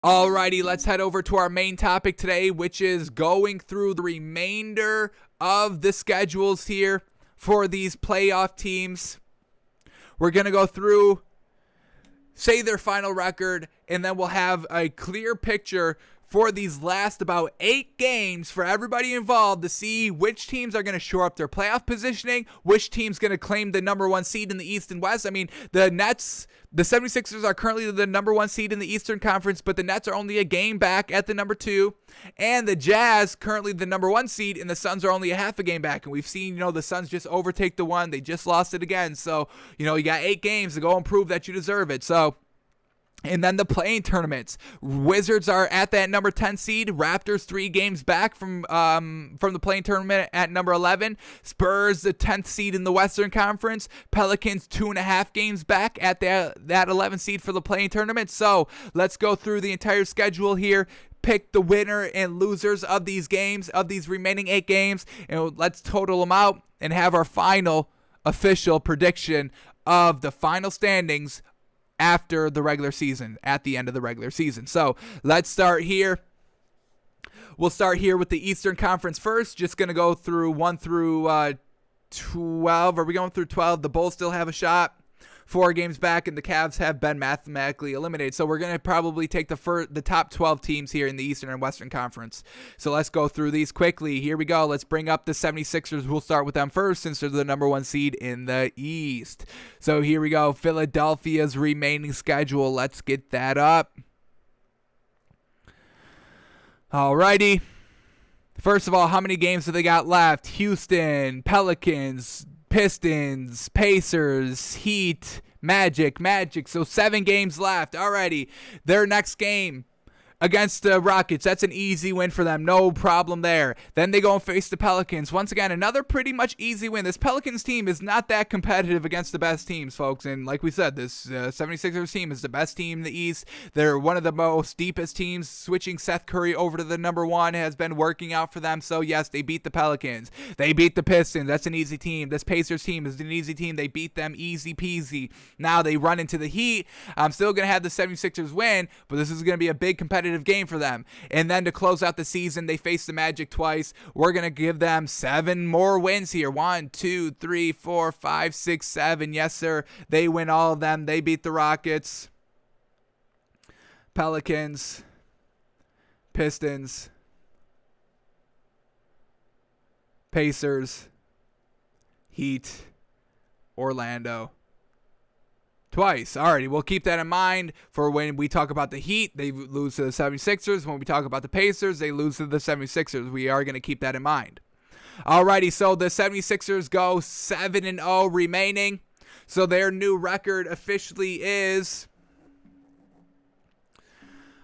Alrighty, let's head over to our main topic today, which is going through the remainder of the schedules here for these playoff teams. We're going to go through, say their final record, and then we'll have a clear picture for these last about 8 games for everybody involved to see which teams are going to shore up their playoff positioning, which team's going to claim the number 1 seed in the East and West. I mean, the 76ers are currently the number 1 seed in the Eastern Conference, but the Nets are only a game back at the number 2. And the Jazz, currently the number 1 seed, and the Suns are only a half a game back. And we've seen, the Suns just overtake the 1. They just lost it again. So, you got 8 games to go and prove that you deserve it. So, and then the play-in tournaments. Wizards are at that number 10 seed. Raptors 3 games back from the play-in tournament at number 11. Spurs the 10th seed in the Western Conference. Pelicans 2.5 games back at that 11 seed for the play-in tournament. So let's go through the entire schedule here. Pick the winner and losers of these games, of these remaining 8 games, and let's total them out and have our final official prediction of the final standings after the regular season, at the end of the regular season. So let's start here. We'll start here with the Eastern Conference first. Just going to go through 1 through 12. Are we going through 12? The Bulls still have a shot. 4 games back, and the Cavs have been mathematically eliminated. So we're going to probably take the top 12 teams here in the Eastern and Western Conference. So let's go through these quickly. Here we go. Let's bring up the 76ers. We'll start with them first since they're the number 1 seed in the East. So here we go. Philadelphia's remaining schedule. Let's get that up. Alrighty. First of all, how many games have they got left? Houston, Pelicans, Pistons, Pacers, Heat, Magic. So 7 games left. Alrighty. Their next game against the Rockets. That's an easy win for them. No problem there. Then they go and face the Pelicans. Once again, another pretty much easy win. This Pelicans team is not that competitive against the best teams, folks. And like we said, this 76ers team is the best team in the East. They're one of the most deepest teams. Switching Seth Curry over to the number 1 has been working out for them. So yes, they beat the Pelicans. They beat the Pistons. That's an easy team. This Pacers team is an easy team. They beat them easy peasy. Now they run into the Heat. I'm still going to have the 76ers win, but this is going to be a big competitive game for them. And then to close out the season, they face the Magic twice. We're going to give them 7 more wins here. 1, 2, 3, 4, 5, 6, 7. Yes, sir. They win all of them. They beat the Rockets, Pelicans, Pistons, Pacers, Heat, Orlando. Twice. Alrighty, we'll keep that in mind for when we talk about the Heat. They lose to the 76ers. When we talk about the Pacers, they lose to the 76ers. We are going to keep that in mind. Alrighty, so the 76ers go 7-0 remaining. So their new record officially is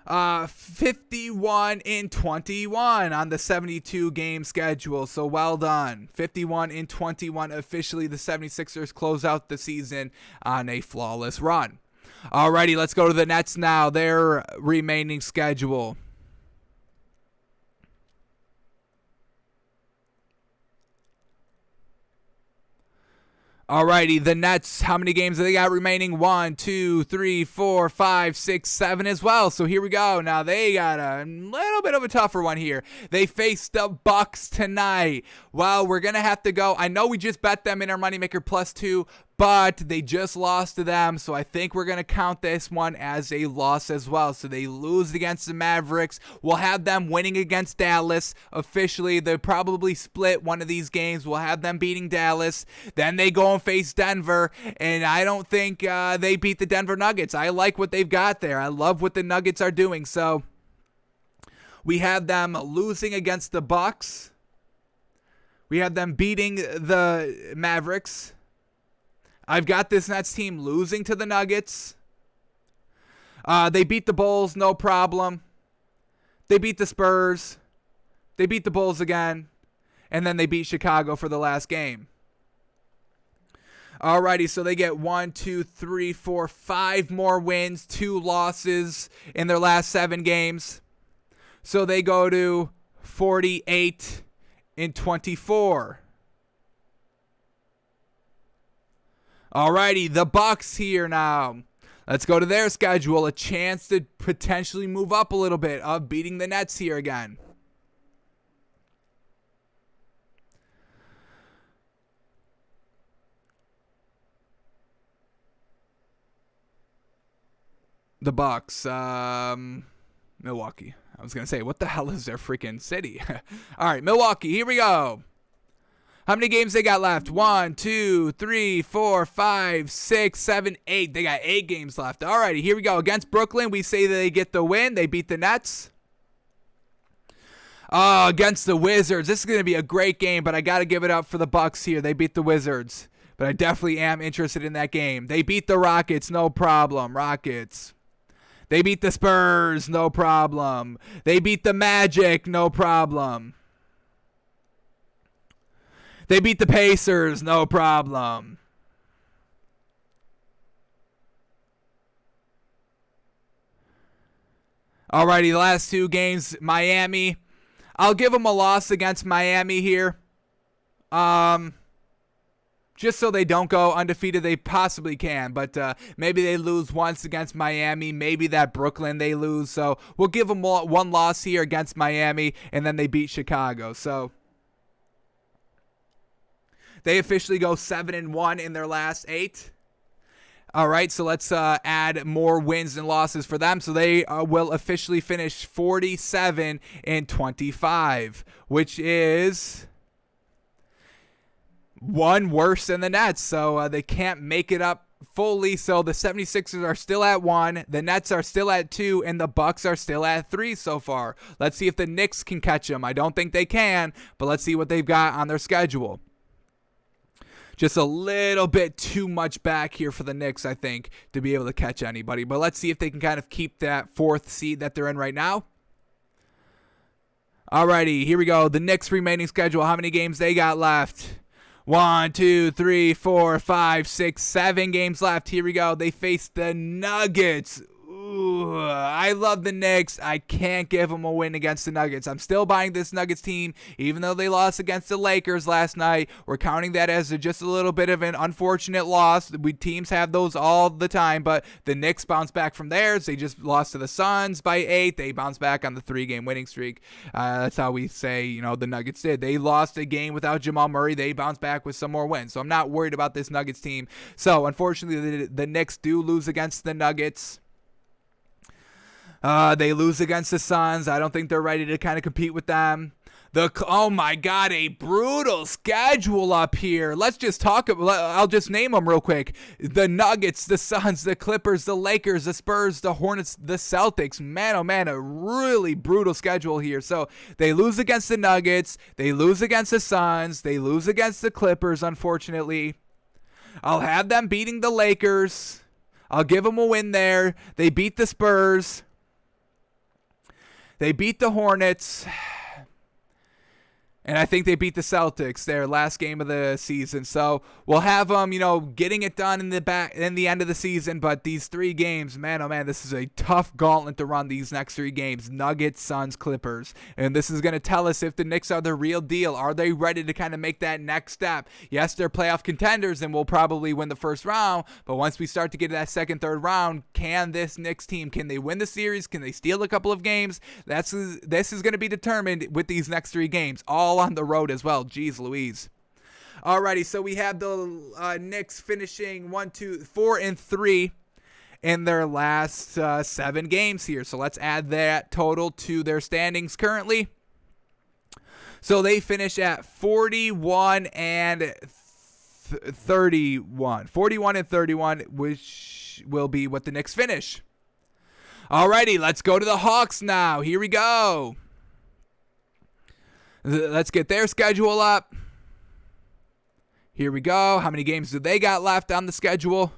51-21 on the 72-game schedule. So well done. 51-21 officially. The 76ers close out the season on a flawless run. Alrighty, let's go to the Nets now. Their remaining schedule. Alrighty, the Nets, how many games have they got remaining? 1, 2, 3, 4, 5, 6, 7 as well. So here we go. Now they got a little bit of a tougher one here. They face the Bucks tonight. Well, we're going to have to go. I know we just bet them in our Moneymaker +2, but they just lost to them, so I think we're going to count this one as a loss as well. So they lose against the Mavericks. We'll have them winning against Dallas. Officially, they'll probably split one of these games. We'll have them beating Dallas. Then they go and face Denver, and I don't think they beat the Denver Nuggets. I like what they've got there. I love what the Nuggets are doing. So we have them losing against the Bucks. We have them beating the Mavericks. I've got this Nets team losing to the Nuggets. They beat the Bulls, no problem. They beat the Spurs. They beat the Bulls again. And then they beat Chicago for the last game. Alrighty, so they get 1, 2, 3, 4, 5 more wins, 2 losses in their last 7 games. So they go to 48-24. Alrighty, the Bucks here now. Let's go to their schedule. A chance to potentially move up a little bit of beating the Nets here again. The Bucks, Milwaukee. I was going to say, what the hell is their freaking city? All right, Milwaukee, here we go. How many games they got left? 1, 2, 3, 4, 5, 6, 7, 8. They got 8 games left. All righty, here we go. Against Brooklyn, we say that they get the win. They beat the Nets. Oh, against the Wizards. This is going to be a great game, but I got to give it up for the Bucks here. They beat the Wizards, but I definitely am interested in that game. They beat the Rockets, no problem. Rockets. They beat the Spurs, no problem. They beat the Magic, no problem. They beat the Pacers, no problem. Alrighty, the last 2 games, Miami. I'll give them a loss against Miami here. Just so they don't go undefeated. They possibly can, but maybe they lose once against Miami. Maybe that Brooklyn they lose. So we'll give them one loss here against Miami, and then they beat Chicago. So they officially go 7-1 in their last 8. All right, so let's add more wins and losses for them. So they will officially finish 47-25, which is one worse than the Nets. So they can't make it up fully. So the 76ers are still at 1, the Nets are still at 2, and the Bucks are still at 3 so far. Let's see if the Knicks can catch them. I don't think they can, but let's see what they've got on their schedule. Just a little bit too much back here for the Knicks, I think, to be able to catch anybody. But let's see if they can kind of keep that 4th seed that they're in right now. Alrighty, here we go. The Knicks' remaining schedule. How many games they got left? 1, 2, 3, 4, 5, 6, 7 games left. Here we go. They face the Nuggets. Ooh, I love the Knicks. I can't give them a win against the Nuggets. I'm still buying this Nuggets team, even though they lost against the Lakers last night. We're counting that as just a little bit of an unfortunate loss. Teams have those all the time, but the Knicks bounced back from theirs. They just lost to the Suns by 8. They bounced back on the 3-game winning streak. That's how we say, the Nuggets did. They lost a game without Jamal Murray. They bounced back with some more wins. So I'm not worried about this Nuggets team. So unfortunately, the Knicks do lose against the Nuggets. They lose against the Suns. I don't think they're ready to kind of compete with them. Oh my God, a brutal schedule up here. Let's just talk. I'll just name them real quick. The Nuggets, the Suns, the Clippers, the Lakers, the Spurs, the Hornets, the Celtics. Man, oh man, a really brutal schedule here. So they lose against the Nuggets. They lose against the Suns. They lose against the Clippers, unfortunately. I'll have them beating the Lakers. I'll give them a win there. They beat the Spurs. They beat the Hornets, and I think they beat the Celtics, their last game of the season. So we'll have them, getting it done in the end of the season. But these 3 games, man, oh man, this is a tough gauntlet to run these next 3 games. Nuggets, Suns, Clippers. And this is going to tell us if the Knicks are the real deal. Are they ready to kind of make that next step? Yes, they're playoff contenders and will probably win the first round. But once we start to get to that second, third round, can this Knicks team, can they win the series? Can they steal a couple of games? This is going to be determined with these next 3 games. All on the road as well. Jeez Louise. Alrighty, so we have the Knicks finishing 4-3 in their last 7 games here. So let's add that total to their standings currently. So they finish at 41-31. 41-31, which will be what the Knicks finish. Alrighty, let's go to the Hawks now. Here we go. Let's get their schedule up. Here we go. How many games do they got left on the schedule?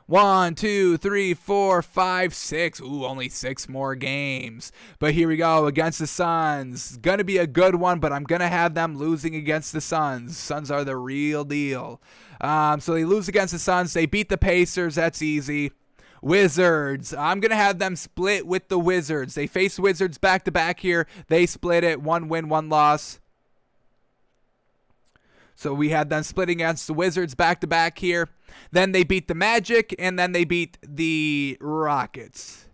1, 2, 3, 4, 5, 6. Ooh, only 6 more games. But here we go against the Suns. Gonna be a good one, but I'm gonna have them losing against the Suns. Suns are the real deal. So they lose against the Suns. They beat the Pacers. That's easy. Wizards. I'm going to have them split with the Wizards. They face Wizards back-to-back here. They split it. 1 win, 1 loss. So we had them splitting against the Wizards back-to-back here. Then they beat the Magic, and then they beat the Rockets.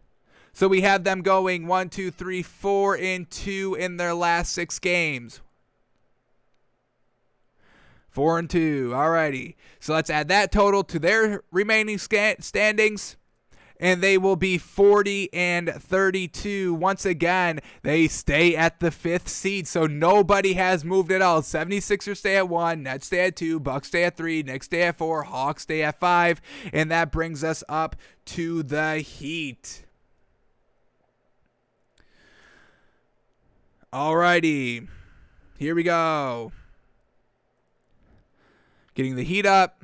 So we have them going 1, 2, 3, 4-2 in their last 6 games. 4-2. Alrighty. So let's add that total to their remaining standings. And they will be 40-32. Once again, they stay at the 5th seed. So nobody has moved at all. 76ers stay at 1. Nets stay at 2. Bucks stay at 3. Knicks stay at 4. Hawks stay at 5. And that brings us up to the Heat. Alrighty. Here we go. Getting the Heat up.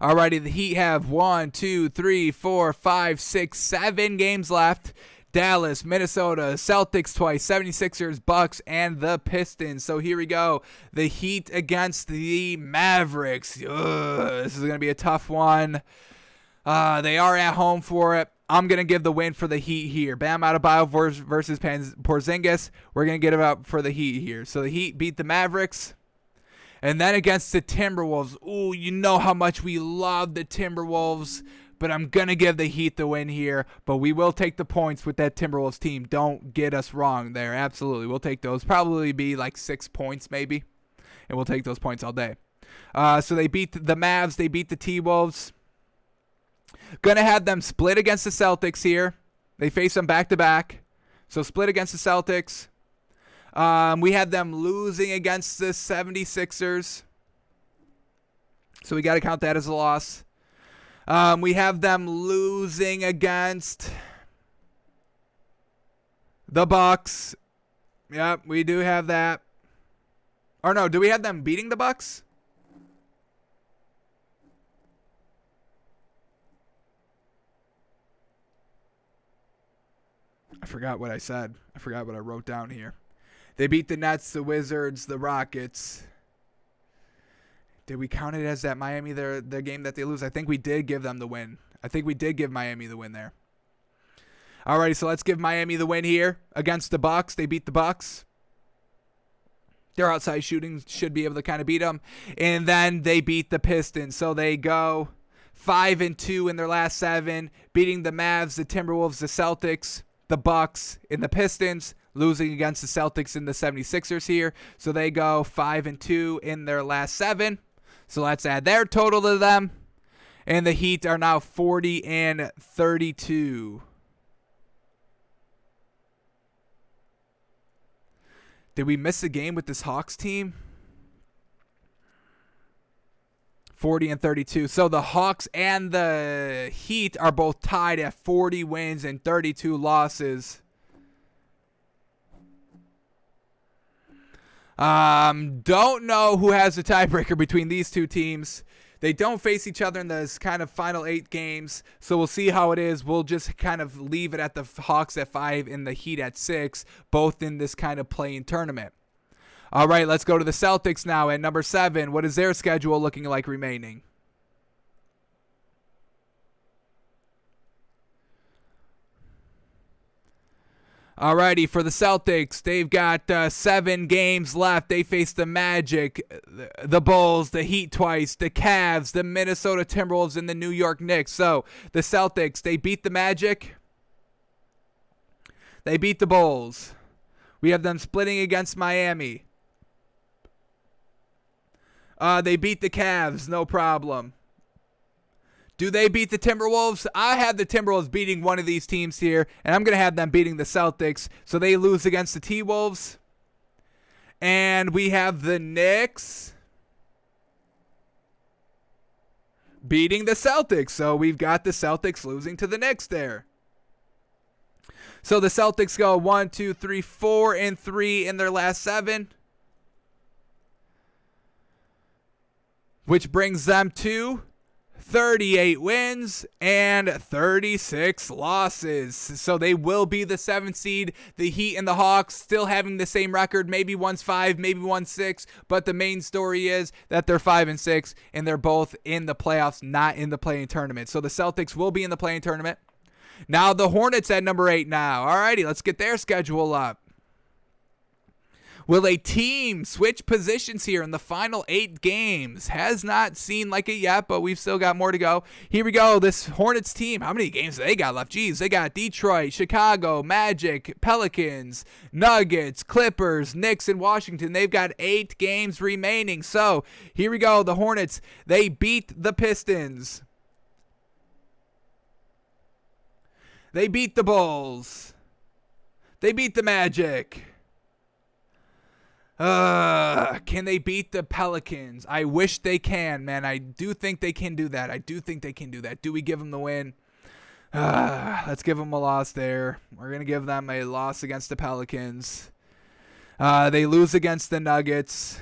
Alrighty, the Heat have 1, 2, 3, 4, 5, 6, 7 games left. Dallas, Minnesota, Celtics twice, 76ers, Bucks, and the Pistons. So here we go. The Heat against the Mavericks. This is going to be a tough one. They are at home for it. I'm going to give the win for the Heat here. Bam Adebayo versus Porzingis. We're going to get it up for the Heat here. So the Heat beat the Mavericks. And then against the Timberwolves. Ooh, you know how much we love the Timberwolves. But I'm going to give the Heat the win here. But we will take the points with that Timberwolves team. Don't get us wrong there. Absolutely. We'll take those. Probably be like 6 points maybe. And we'll take those points all day. So they beat the Mavs. They beat the T-Wolves. Gonna have them split against the Celtics here. They face them back-to-back. So split against the Celtics. We had them losing against the 76ers. So we got to count that as a loss. We have them losing against the Bucks. Yep, we do have that. Or no, do we have them beating the Bucks? I forgot what I said. I forgot what I wrote down here. They beat the Nets, the Wizards, the Rockets. Did we count it as that Miami, their game that they lose? I think we did give them the win. I think we did give Miami the win there. Alrighty, so let's give Miami the win here against the Bucks. They beat the Bucks. Their outside shooting should be able to kind of beat them. And then they beat the Pistons. So they go 5-2 in their last 7, beating the Mavs, the Timberwolves, the Celtics, the Bucks, and the Pistons, losing against the Celtics and the 76ers here. So they go 5-2 in their last 7. So let's add their total to them. And the Heat are now 40-32. Did we miss a game with this Hawks team? 40-32. So the Hawks and the Heat are both tied at 40 wins and 32 losses. Don't know who has the tiebreaker between these two teams. They don't face each other in this kind of final 8 games, so we'll see how it is. We'll just kind of leave it at the Hawks at 5 and the Heat at 6, both in this kind of play-in tournament. All right, let's go to the Celtics now at number 7. What is their schedule looking like remaining? Alrighty, for the Celtics, they've got 7 games left. They face the Magic, the Bulls, the Heat twice, the Cavs, the Minnesota Timberwolves, and the New York Knicks. So the Celtics, they beat the Magic. They beat the Bulls. We have them splitting against Miami. They beat the Cavs, no problem. Do they beat the Timberwolves? I have the Timberwolves beating one of these teams here, and I'm going to have them beating the Celtics. So they lose against the T-Wolves. And we have the Knicks beating the Celtics. So we've got the Celtics losing to the Knicks there. So the Celtics go 1, 2, 3, 4-3 in their last 7. Which brings them to 38 wins and 36 losses. So they will be the 7th seed. The Heat and the Hawks still having the same record. Maybe one's 5, maybe one's 6. But the main story is that they're 5-6 and they're both in the playoffs, not in the play-in tournament. So the Celtics will be in the play-in tournament. Now the Hornets at number 8 now. Alrighty, let's get their schedule up. Will a team switch positions here in the final 8 games? Has not seen like it yet, but we've still got more to go. Here we go. This Hornets team, how many games do they got left? Jeez, they got Detroit, Chicago, Magic, Pelicans, Nuggets, Clippers, Knicks, and Washington. They've got 8 games remaining. So here we go. The Hornets, they beat the Pistons. They beat the Bulls. They beat the Magic. Can they beat the Pelicans? I wish they can, man. I do think they can do that. Do we give them the win? Let's give them a loss there. We're going to give them a loss against the Pelicans. They lose against the Nuggets.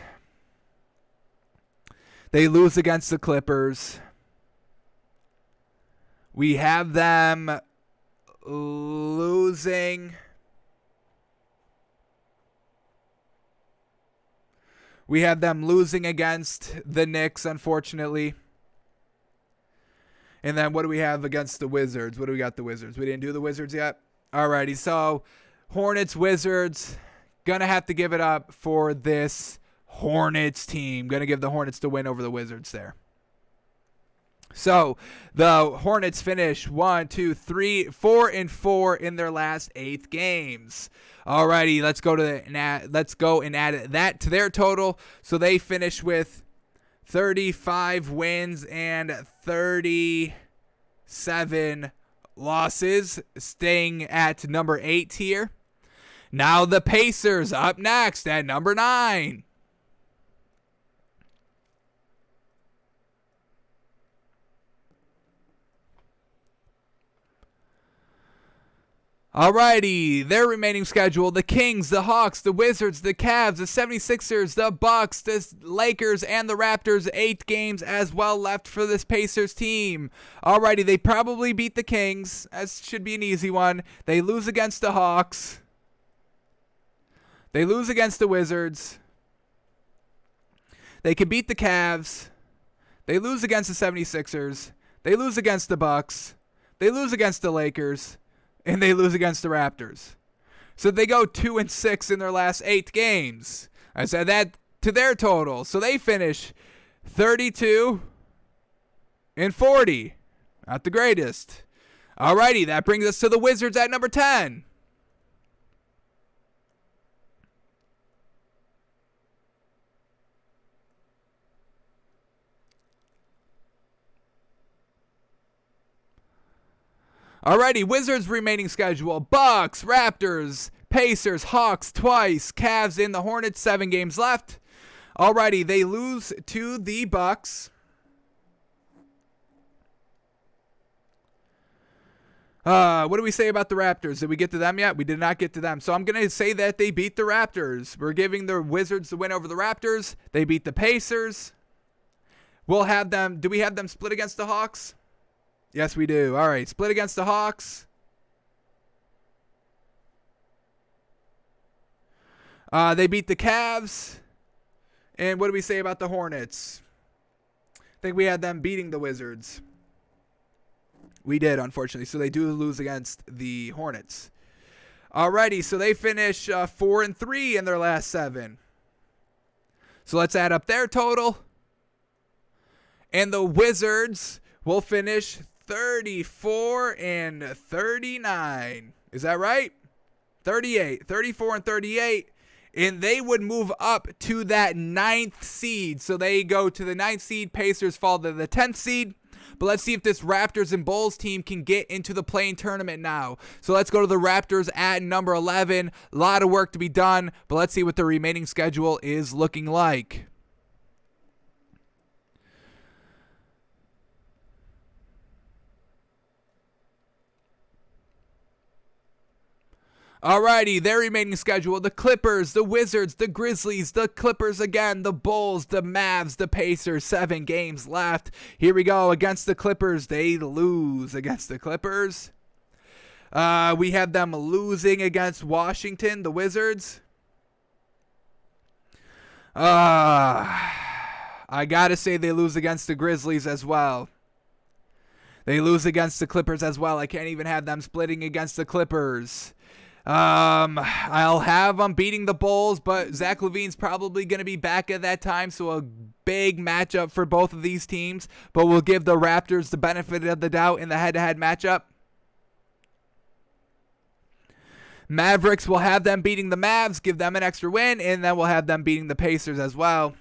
They lose against the Clippers. We have them losing. We have them losing against the Knicks, unfortunately. And then what do we have against the Wizards? What do we got the Wizards? We didn't do the Wizards yet? Alrighty, so Hornets, Wizards. Gonna have to give it up for this Hornets team. Gonna give the Hornets the win over the Wizards there. So the Hornets finish 4 and 4 in their last 8 games. Alrighty, let's go and add that to their total. So they finish with 35 wins and 37 losses, staying at number 8 here. Now the Pacers up next at number 9. Alrighty, their remaining schedule: the Kings, the Hawks, the Wizards, the Cavs, the 76ers, the Bucks, the Lakers, and the Raptors. 8 games as well left for this Pacers team. Alrighty, they probably beat the Kings. That should be an easy one. They lose against the Hawks. They lose against the Wizards. They could beat the Cavs. They lose against the 76ers. They lose against the Bucks. They lose against the Lakers. And they lose against the Raptors. So they go 2 and 6 in their last 8 games. I said that to their total. So they finish 32 and 40. Not the greatest. Alrighty, that brings us to the Wizards at number 10. Alrighty, Wizards remaining schedule: Bucks, Raptors, Pacers, Hawks twice, Cavs, and the Hornets. 7 games left. Alrighty, they lose to the Bucks. What do we say about the Raptors? Did we get to them yet? We did not get to them. So I'm going to say that they beat the Raptors. We're giving the Wizards the win over the Raptors. They beat the Pacers. We'll have them. Do we have them split against the Hawks? Yes, we do. All right, split against the Hawks. They beat the Cavs. And what do we say about the Hornets? I think we had them beating the Wizards. We did, unfortunately. So they do lose against the Hornets. Alrighty, so they finish 4 and 3 in their last 7. So let's add up their total. And the Wizards will finish 34 and 39. Is that right? 34 and 38. And they would move up to that 9th seed. So they go to the 9th seed. Pacers fall to the 10th seed. But let's see if this Raptors and Bulls team can get into the play-in tournament now. So let's go to the Raptors at number 11. A lot of work to be done. But let's see what the remaining schedule is looking like. Alrighty, their remaining schedule: the Clippers, the Wizards, the Grizzlies, the Clippers again, the Bulls, the Mavs, the Pacers. 7 games left. Here we go. Against the Clippers, they lose against the Clippers. We have them losing against Washington, the Wizards. I gotta say they lose against the Grizzlies as well. They lose against the Clippers as well. I can't even have them splitting against the Clippers. I'll have them beating the Bulls, but Zach LaVine's probably going to be back at that time, so a big matchup for both of these teams, but we'll give the Raptors the benefit of the doubt in the head-to-head matchup. Mavericks will have them beating the Mavs, give them an extra win, and then we'll have them beating the Pacers as well.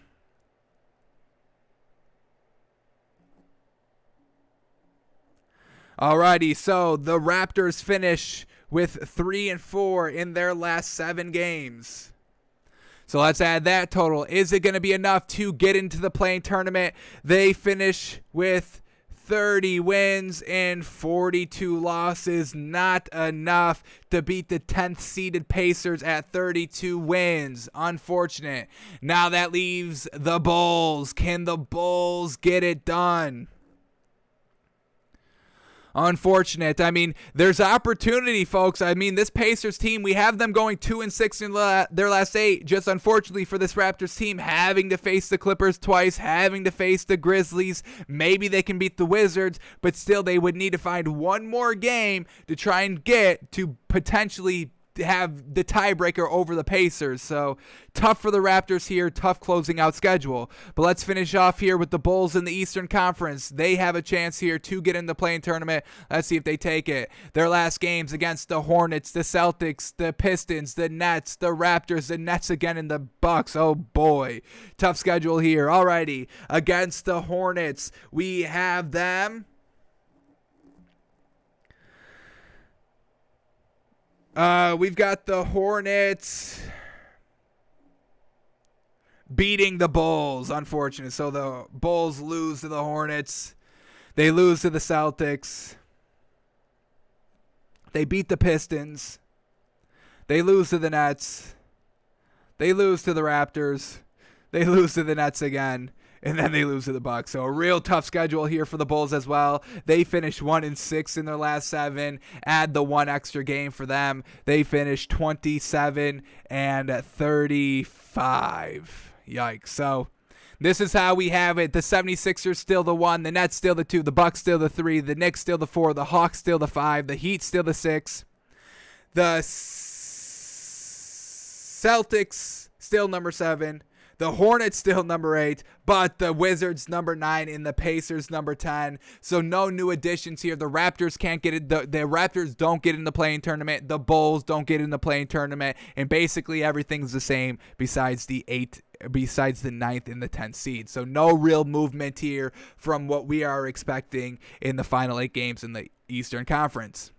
Alrighty, so the Raptors finish with 3-4 in their last 7 games. So let's add that total. Is it going to be enough to get into the play-in tournament? They finish with 30 wins and 42 losses. Not enough to beat the 10th seeded Pacers at 32 wins. Unfortunate. Now that leaves the Bulls. Can the Bulls get it done? Unfortunate. I mean, there's opportunity, folks. I mean, this Pacers team, we have them going 2-6 in their last 8. Just unfortunately for this Raptors team, having to face the Clippers twice, having to face the Grizzlies. Maybe they can beat the Wizards, but still they would need to find one more game to try and get to potentially have the tiebreaker over the Pacers. So tough for the Raptors here, tough closing out schedule. But let's finish off here with the Bulls in the Eastern Conference. They have a chance here to get in the play-in tournament. Let's see if they take it. Their last games against the Hornets, the Celtics, the Pistons, the Nets, the Raptors, the Nets again, and the Bucks. Oh boy, tough schedule here. Alrighty, against the Hornets, we have them we've got the Hornets beating the Bulls. Unfortunate. So the Bulls lose to the Hornets. They lose to the Celtics. They beat the Pistons. They lose to the Nets. They lose to the Raptors. They lose to the Nets again. And then they lose to the Bucks. So a real tough schedule here for the Bulls as well. They finished 1-6 in their last 7. Add the one extra game for them. They finished 27-35. Yikes. So this is how we have it. The 76ers still the 1. The Nets still the 2. The Bucks still the 3. The Knicks still the 4. The Hawks still the 5. The Heat still the 6. The Celtics still number 7. The Hornets still number 8, but the Wizards number 9 and the Pacers number 10. So no new additions here. The Raptors can't get it. The Raptors don't get in the play-in tournament. The Bulls don't get in the play-in tournament, and basically everything's the same besides the 9th and the 10th seed. So no real movement here from what we are expecting in the final 8 games in the Eastern Conference.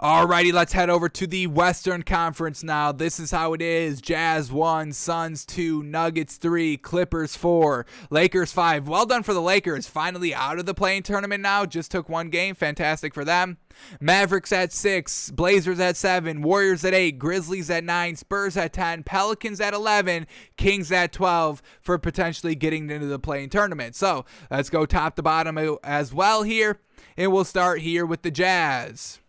Alrighty, let's head over to the Western Conference now. This is how it is. Jazz 1, Suns 2, Nuggets 3, Clippers 4, Lakers 5. Well done for the Lakers. Finally out of the play-in tournament now. Just took one game. Fantastic for them. Mavericks at 6, Blazers at 7, Warriors at 8, Grizzlies at 9, Spurs at 10, Pelicans at 11, Kings at 12 for potentially getting into the play-in tournament. So let's go top to bottom as well here. And we'll start here with the Jazz.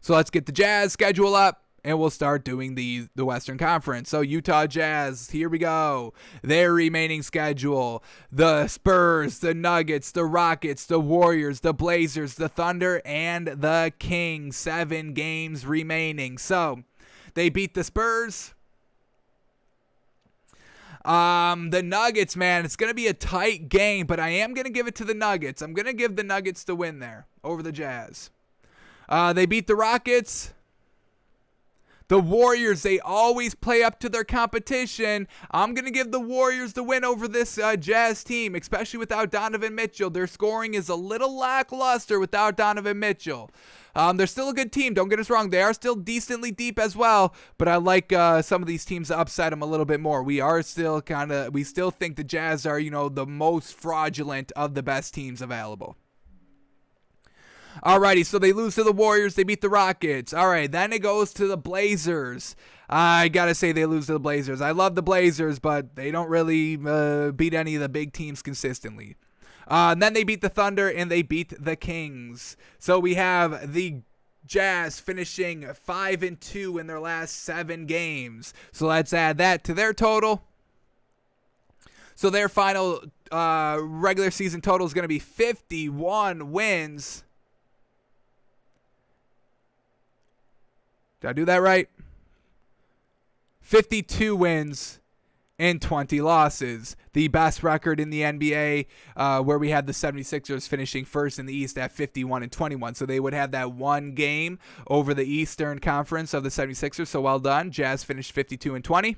So let's get the Jazz schedule up, and we'll start doing the Western Conference. So Utah Jazz, here we go. Their remaining schedule. The Spurs, the Nuggets, the Rockets, the Warriors, the Blazers, the Thunder, and the Kings. 7 games remaining. So they beat the Spurs. The Nuggets, man, it's going to be a tight game, but I am going to give it to the Nuggets. I'm going to give the Nuggets the win there over the Jazz. They beat the Rockets. The Warriors, they always play up to their competition. I'm going to give the Warriors the win over this Jazz team, especially without Donovan Mitchell. Their scoring is a little lackluster without Donovan Mitchell. They're still a good team, don't get us wrong. They are still decently deep as well, but I like some of these teams to upset them a little bit more. We still think the Jazz are, the most fraudulent of the best teams available. Alrighty, so they lose to the Warriors. They beat the Rockets. Alright, then it goes to the Blazers. I gotta say they lose to the Blazers. I love the Blazers, but they don't really beat any of the big teams consistently. And then they beat the Thunder, and they beat the Kings. So we have the Jazz finishing 5-2 in their last 7 games. So let's add that to their total. So their final regular season total is going to be 51 wins. Did I do that right? 52 wins and 20 losses. The best record in the NBA, where we had the 76ers finishing first in the East at 51-21. So they would have that one game over the Eastern Conference of the 76ers. So well done. Jazz finished 52-20.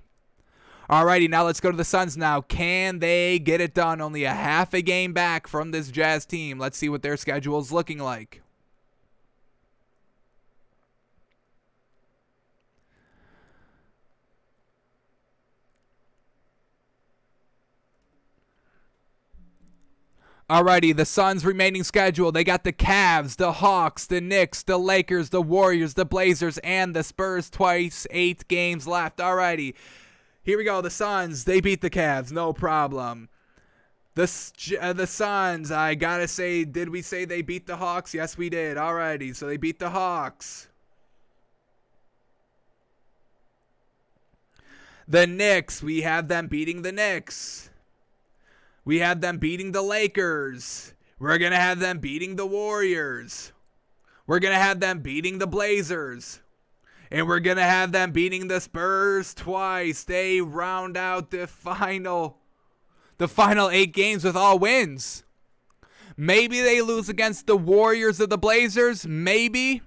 Alrighty, now let's go to the Suns now. Can they get it done? Only a half a game back from this Jazz team. Let's see what their schedule is looking like. Alrighty, the Suns' remaining schedule. They got the Cavs, the Hawks, the Knicks, the Lakers, the Warriors, the Blazers, and the Spurs twice. 8 games left. Alrighty, here we go. The Suns, they beat the Cavs. No problem. The Suns, I gotta say, did we say they beat the Hawks? Yes, we did. Alrighty, so they beat the Hawks. The Knicks, we have them beating the Knicks. We have them beating the Lakers. We're going to have them beating the Warriors. We're going to have them beating the Blazers. And we're going to have them beating the Spurs twice. They round out the final 8 games with all wins. Maybe they lose against the Warriors or the Blazers. Maybe.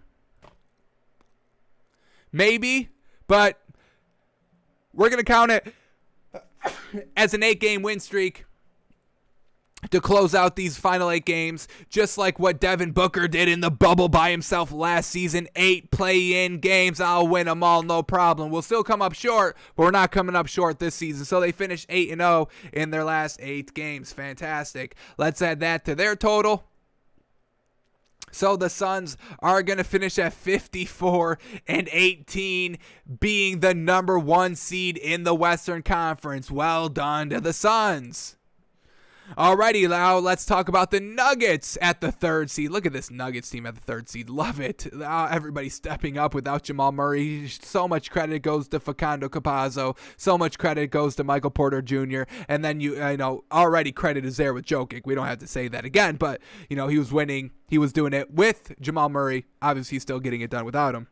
But we're going to count it as an 8-game win streak to close out these final 8 games, just like what Devin Booker did in the bubble by himself last season. 8 play-in games. I'll win them all, no problem. We'll still come up short, but we're not coming up short this season. So they finished 8-0 in their last 8 games. Fantastic. Let's add that to their total. So the Suns are going to finish at 54-18, being the number 1 seed in the Western Conference. Well done to the Suns. Alrighty, now let's talk about the Nuggets at the 3rd seed. Look at this Nuggets team at the 3rd seed. Love it. Everybody stepping up without Jamal Murray. So much credit goes to Facundo Campazzo. So much credit goes to Michael Porter Jr. And then, already credit is there with Jokic. We don't have to say that again. But, he was winning. He was doing it with Jamal Murray. Obviously, he's still getting it done without him.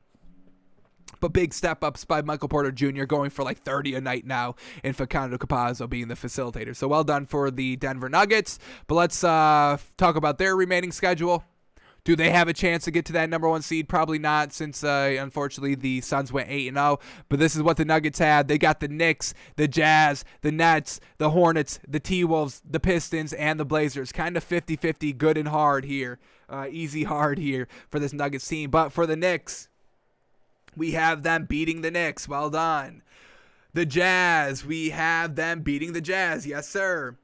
But big step-ups by Michael Porter Jr. going for like 30 a night now, and Facundo Campazzo being the facilitator. So well done for the Denver Nuggets. But let's talk about their remaining schedule. Do they have a chance to get to that number 1 seed? Probably not, since unfortunately the Suns went 8-0. But this is what the Nuggets had. They got the Knicks, the Jazz, the Nets, the Hornets, the T-Wolves, the Pistons, and the Blazers. Kind of 50-50, good and hard here. Easy hard here for this Nuggets team. But for the Knicks, we have them beating the Knicks. Well done. The Jazz, we have them beating the Jazz. Yes, sir.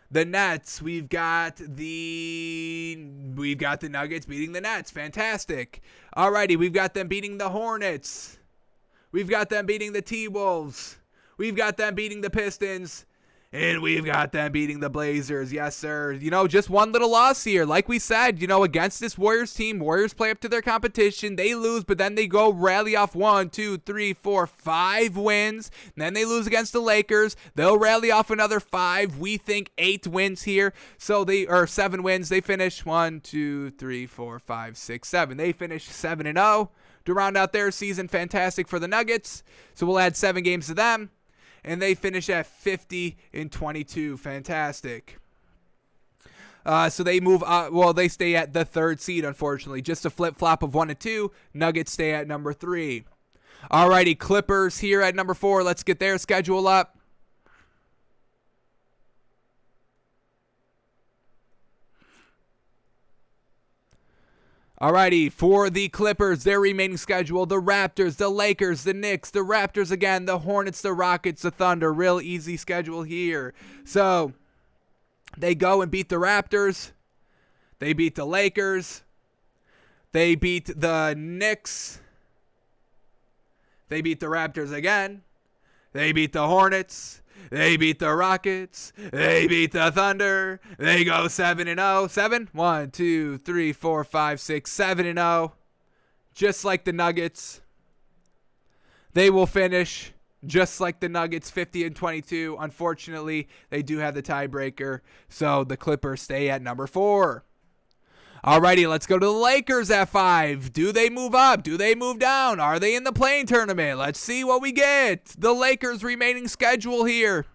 The Nets, we've got the Nuggets beating the Nets. Fantastic. Alrighty, we've got them beating the Hornets. We've got them beating the T-Wolves. We've got them beating the Pistons. And we've got them beating the Blazers. Yes, sir. Just one little loss here. Like we said, against this Warriors team, Warriors play up to their competition. They lose, but then they go rally off 1, 2, 3, 4, 5 wins. And then they lose against the Lakers. They'll rally off another 5. We think 8 wins here. So 7 wins. They finish 1, 2, 3, 4, 5, 6, 7. They finish 7-0 to round out their season. Fantastic for the Nuggets. So we'll add 7 games to them. And they finish at 50-22. Fantastic. So they move they stay at the 3rd seed, unfortunately. Just a flip-flop of 1 and 2. Nuggets stay at number 3. Alrighty, Clippers here at number 4. Let's get their schedule up. Alrighty, for the Clippers, their remaining schedule, the Raptors, the Lakers, the Knicks, the Raptors again, the Hornets, the Rockets, the Thunder. Real easy schedule here. So, they go and beat the Raptors. They beat the Lakers. They beat the Knicks. They beat the Raptors again. They beat the Hornets. They beat the Rockets. They beat the Thunder. They go 7-0. 7? 1, 2, 3, 4, 5, 6, 7-0. Just like the Nuggets. They will finish Just like the Nuggets, 50-22. Unfortunately, they do have the tiebreaker, so the Clippers stay at number 4. Alrighty, let's go to the Lakers at 5. Do they move up? Do they move down? Are they in the play-in tournament? Let's see what we get. The Lakers' remaining schedule here.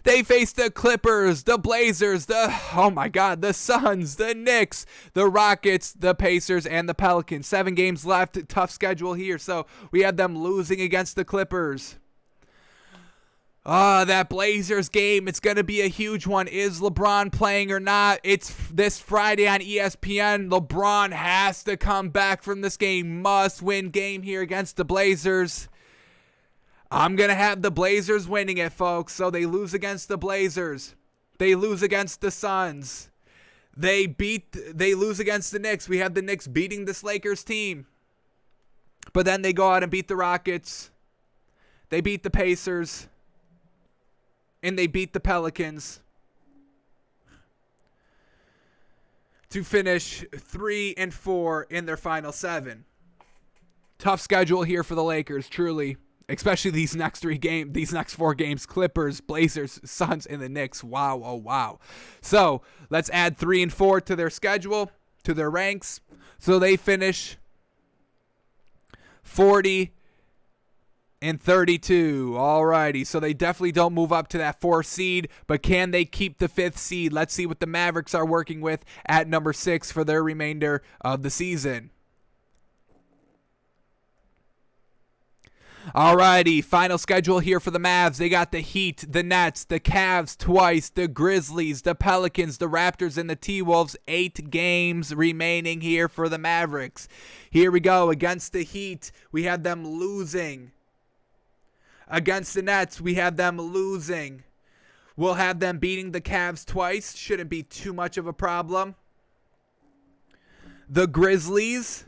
They face the Clippers, the Blazers, the Suns, the Knicks, the Rockets, the Pacers, and the Pelicans. 7 games left. Tough schedule here. So we have them losing against the Clippers. That Blazers game, it's going to be a huge one. Is LeBron playing or not? It's this Friday on ESPN. LeBron has to come back from this game. Must-win game here against the Blazers. I'm going to have the Blazers winning it, folks. So they lose against the Blazers. They lose against the Suns. They lose against the Knicks. We have the Knicks beating this Lakers team. But then they go out and beat the Rockets. They beat the Pacers. And they beat the Pelicans. To finish 3-4 in their final 7. Tough schedule here for the Lakers, truly. Especially these next 4 games, Clippers, Blazers, Suns, and the Knicks. Wow, oh wow. So let's add 3 and 4 to their schedule, to their ranks. So they finish 40-32. Alrighty, so they definitely don't move up to that 4th seed, but can they keep the 5th seed? Let's see what the Mavericks are working with at number 6 for their remainder of the season. Alrighty, final schedule here for the Mavs. They got the Heat, the Nets, the Cavs twice, the Grizzlies, the Pelicans, the Raptors, and the T-Wolves. 8 games remaining here for the Mavericks. Here we go. Against the Heat, we have them losing. Against the Nets, we have them losing. We'll have them beating the Cavs twice. Shouldn't be too much of a problem. The Grizzlies,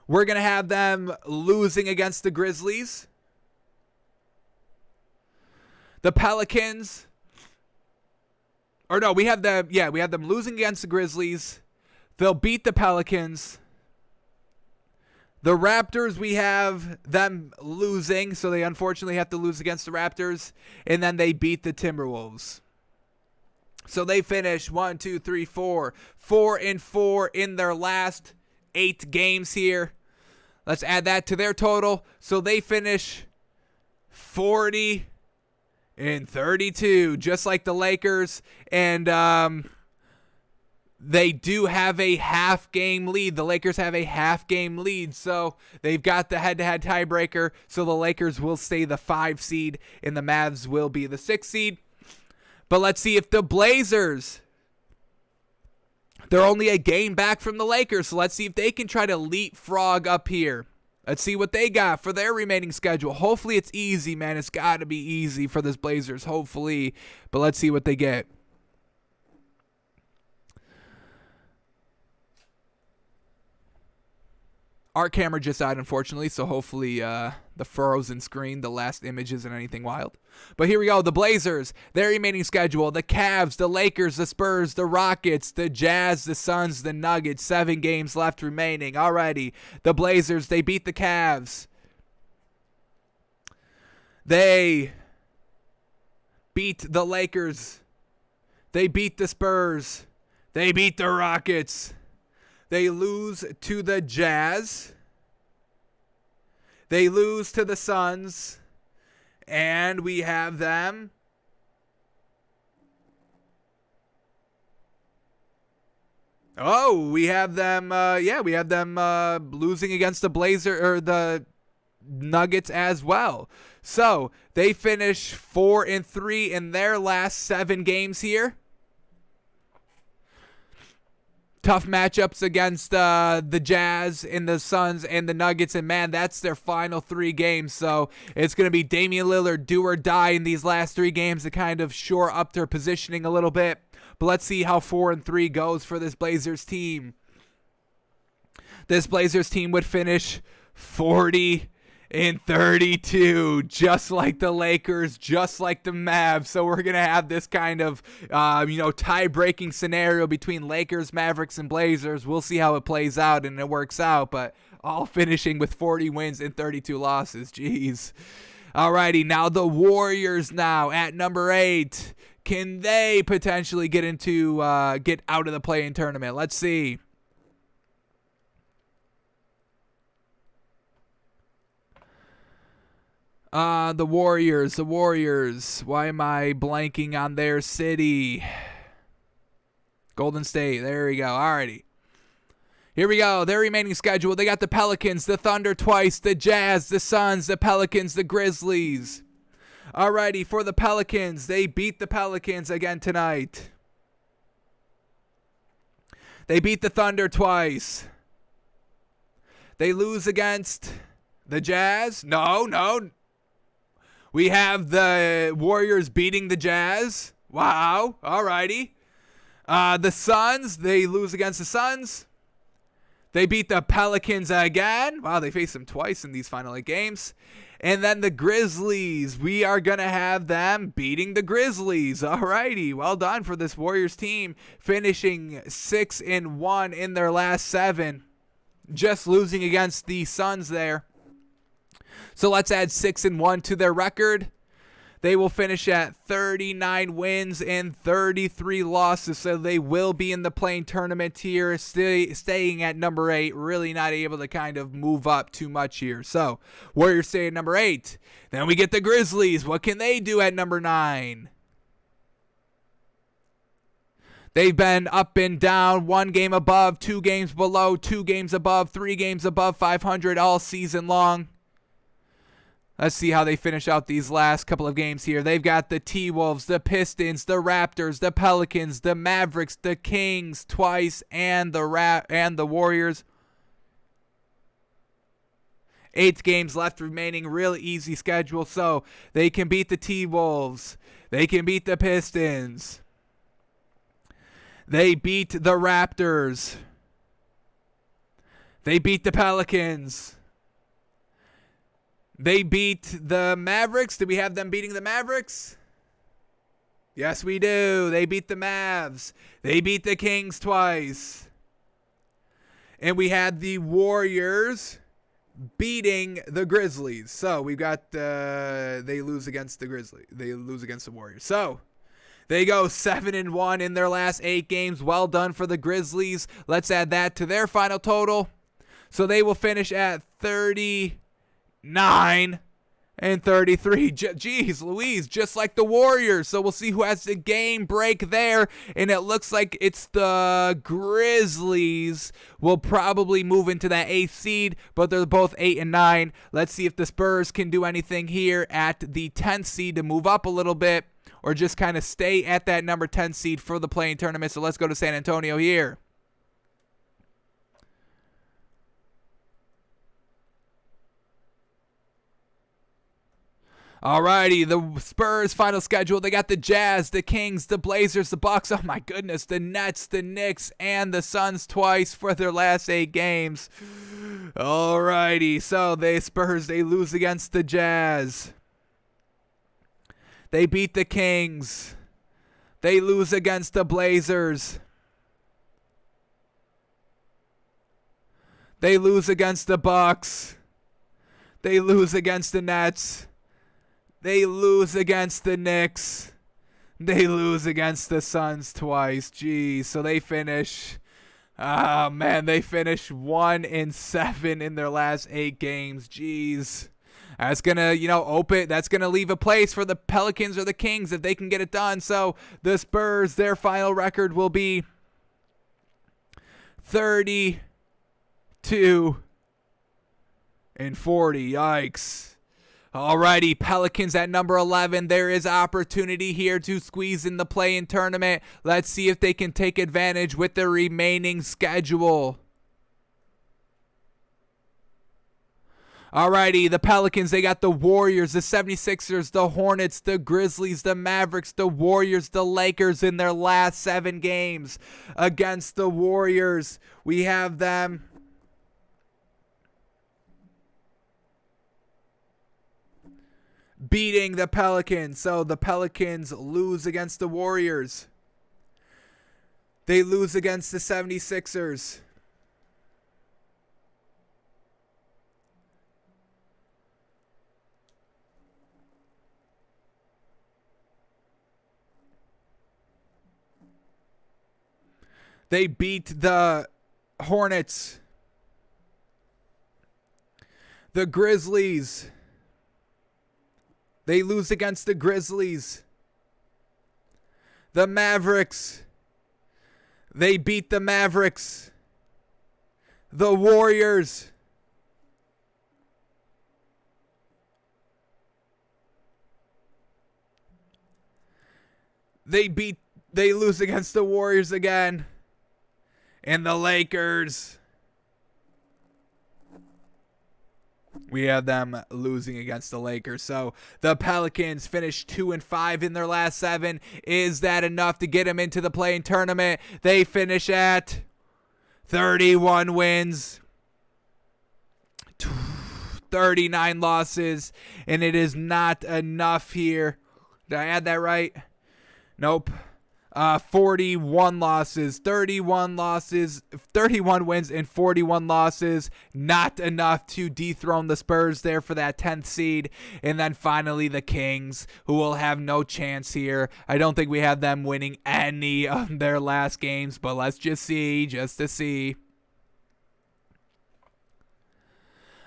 we're going to have them losing against the Grizzlies. The Pelicans. We have them losing against the Grizzlies. They'll beat the Pelicans. The Raptors, we have them losing, so they unfortunately have to lose against the Raptors. And then they beat the Timberwolves. So they finish 4-4 in their last 8 games here. Let's add that to their total. So they finish 40-32, just like the Lakers. And they do have a half-game lead. The Lakers have a half-game lead. So they've got the head-to-head tiebreaker. So the Lakers will stay the 5 seed, and the Mavs will be the 6 seed. But let's see if the Blazers, they're only a game back from the Lakers, so let's see if they can try to leapfrog up here. Let's see what they got for their remaining schedule. Hopefully it's easy, man. It's got to be easy for this Blazers, hopefully. But let's see what they get. Our camera just died, unfortunately, so hopefully the frozen screen, the last image isn't anything wild. But here we go. The Blazers, their remaining schedule. The Cavs, the Lakers, the Spurs, the Rockets, the Jazz, the Suns, the Nuggets. 7 games left remaining. Alrighty. The Blazers, they beat the Cavs. They beat the Lakers. They beat the Spurs. They beat the Rockets. They lose to the Jazz. They lose to the Suns. And we have them. We have them. We have them losing against the the Nuggets as well. So they finish 4-3 in their last 7 games here. Tough matchups against the Jazz and the Suns and the Nuggets. And, man, that's their final 3 games. So it's going to be Damian Lillard, do or die in these last 3 games to kind of shore up their positioning a little bit. But let's see how 4-3 goes for this Blazers team. This Blazers team would finish 40-32, just like the Lakers, just like the Mavs. So we're going to have this kind of, tie-breaking scenario between Lakers, Mavericks, and Blazers. We'll see how it plays out and it works out. But all finishing with 40 wins and 32 losses. Jeez. Alrighty, now the Warriors now at number 8. Can they potentially get out of the play-in tournament? Let's see. The Warriors. Why am I blanking on their city? Golden State. There we go. Alrighty. Here we go. Their remaining schedule. They got the Pelicans, the Thunder twice, the Jazz, the Suns, the Pelicans, the Grizzlies. Alrighty, for the Pelicans, they beat the Pelicans again tonight. They beat the Thunder twice. They lose against the Jazz. No. We have the Warriors beating the Jazz. Wow. Alrighty. The Suns, they lose against the Suns. They beat the Pelicans again. Wow, they faced them twice in these final 8 games. And then the Grizzlies, we are going to have them beating the Grizzlies. Alrighty, well done for this Warriors team, finishing 6-1 in their last 7. Just losing against the Suns there. So let's add 6-1 to their record. They will finish at 39 wins and 33 losses, so they will be in the play-in tournament here, staying at number 8, really not able to kind of move up too much here. So Warriors stay at number 8. Then we get the Grizzlies. What can they do at number 9? They've been up and down, 1 game above, 2 games below, 2 games above, 3 games above 500 all season long. Let's see how they finish out these last couple of games here. They've got the T-Wolves, the Pistons, the Raptors, the Pelicans, the Mavericks, the Kings twice, and the Warriors. 8 games left remaining. Really easy schedule. So they can beat the T-Wolves. They can beat the Pistons. They beat the Raptors. They beat the Pelicans. They beat the Mavericks. Do we have them beating the Mavericks? Yes, we do. They beat the Mavs. They beat the Kings twice. And we had the Warriors beating the Grizzlies. So we got they lose against the Grizzlies. They lose against the Warriors. So they go 7-1 in their last 8 games. Well done for the Grizzlies. Let's add that to their final total. So they will finish at 39 and 33. Jeez Louise, just like the Warriors. So we'll see who has the game break there. And it looks like it's the Grizzlies will probably move into that 8th seed, but they're both 8 and 9. Let's see if the Spurs can do anything here at the 10th seed to move up a little bit, or just kind of stay at that number 10 seed for the play-in tournament. So let's go to San Antonio here. Alrighty, the Spurs final schedule. They got the Jazz, the Kings, the Blazers, the Bucks. Oh my goodness, the Nets, the Knicks, and the Suns twice for their last 8 games. Alrighty, so the Spurs, they lose against the Jazz. They beat the Kings. They lose against the Blazers. They lose against the Bucks. They lose against the Nets. They lose against the Knicks. They lose against the Suns twice. Jeez, so they finish. They finish 1-7 in their last 8 games. Jeez. That's gonna, open. That's gonna leave a place for the Pelicans or the Kings if they can get it done. So the Spurs, their final record will be 32-40. Yikes. Alrighty, Pelicans at number 11. There is opportunity here to squeeze in the play-in tournament. Let's see if they can take advantage with the remaining schedule. Alrighty, the Pelicans, they got the Warriors, the 76ers, the Hornets, the Grizzlies, the Mavericks, the Warriors, the Lakers in their last 7 games. Against the Warriors, we have them beating the Pelicans. So the Pelicans lose against the Warriors. They lose against the 76ers. They beat the Hornets. The Grizzlies. They lose against the Grizzlies. The Mavericks. They beat the Mavericks. The Warriors. They lose against the Warriors again. And the Lakers. We have them losing against the Lakers. So the Pelicans finished 2-5 in their last 7. Is that enough to get them into the play-in tournament? They finish at 31 wins, 39 losses, and it is not enough here. Did I add that right? Nope. 41 losses, 31 wins and 41 losses. Not enough to dethrone the Spurs there for that 10th seed. And then finally the Kings, who will have no chance here. I don't think we have them winning any of their last games, but let's just see, just to see.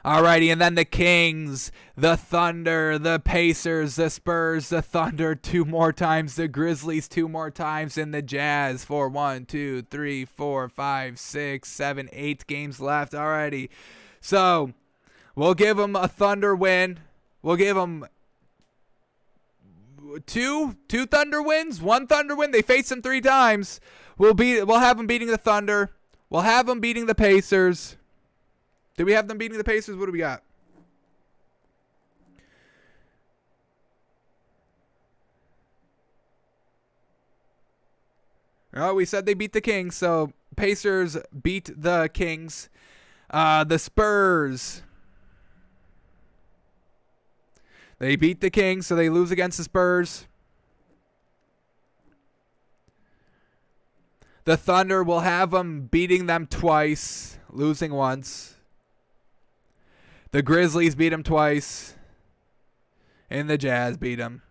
Alrighty, and then the Kings, the Thunder, the Pacers, the Spurs, the Thunder 2 more times, the Grizzlies 2 more times, and the Jazz for 1, 2, 3, 4, 5, 6, 7, 8 games left. Alrighty, so we'll give them a Thunder win. We'll give them two Thunder wins, 1 Thunder win. They faced them 3 times. We'll have them beating the Thunder. We'll have them beating the Pacers. Did we have them beating the Pacers? What do we got? Oh, we said they beat the Kings, so Pacers beat the Kings. The Spurs. They beat the Kings, so they lose against the Spurs. The Thunder will have them beating them twice, losing once. The Grizzlies beat them twice, and the Jazz beat them.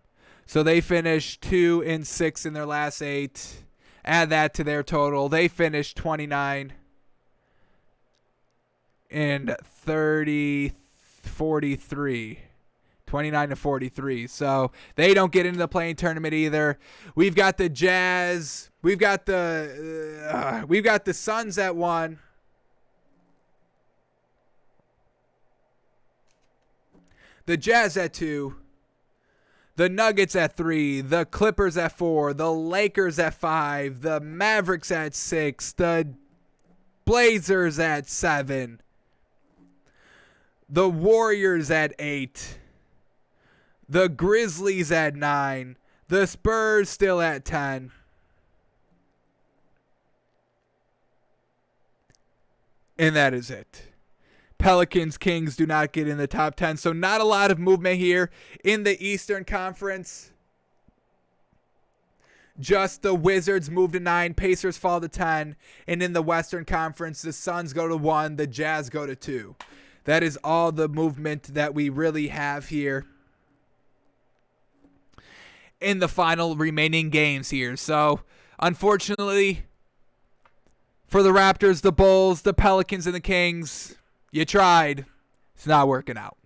So they finished 2-6 in their last 8. Add that to their total. They finished 29 and 43. 29-43. So they don't get into the play-in tournament either. We've got the Jazz. We've got the Suns at 1. The Jazz at 2, the Nuggets at 3, the Clippers at 4, the Lakers at 5, the Mavericks at 6, the Blazers at 7, the Warriors at 8, the Grizzlies at 9, the Spurs still at 10. And that is it. Pelicans, Kings do not get in the top 10. So not a lot of movement here in the Eastern Conference. Just the Wizards move to 9. Pacers fall to 10. And in the Western Conference, the Suns go to 1. The Jazz go to 2. That is all the movement that we really have here in the final remaining games here. So unfortunately for the Raptors, the Bulls, the Pelicans, and the Kings, you tried. It's not working out.